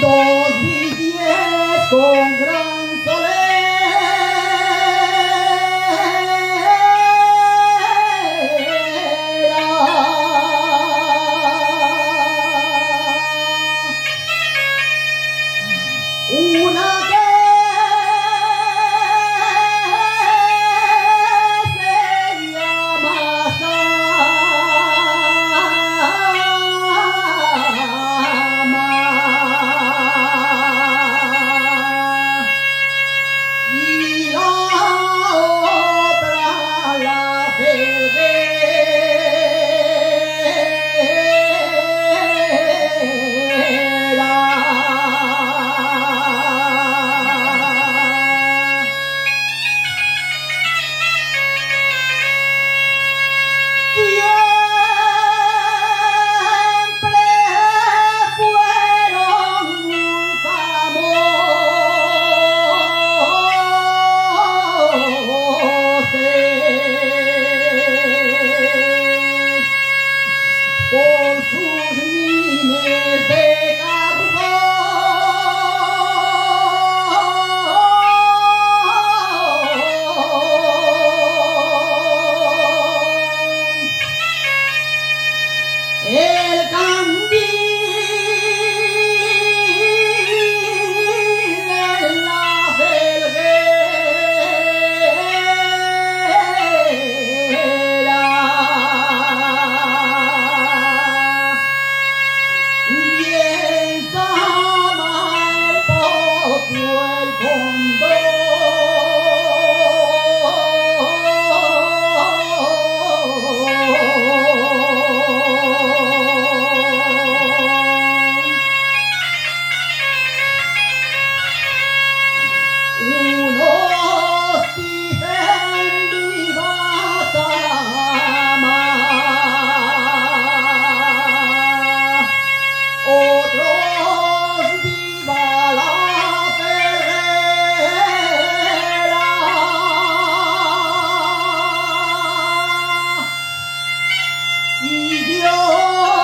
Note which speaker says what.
Speaker 1: 2010 con gran una que se llama Sama y la otra la siempre fueron muy famosos por sus mines de carbón. El candil en la felguera y en Sama el potro el condón. Unos dicen viva Sama, otros viva la Ferrera y yo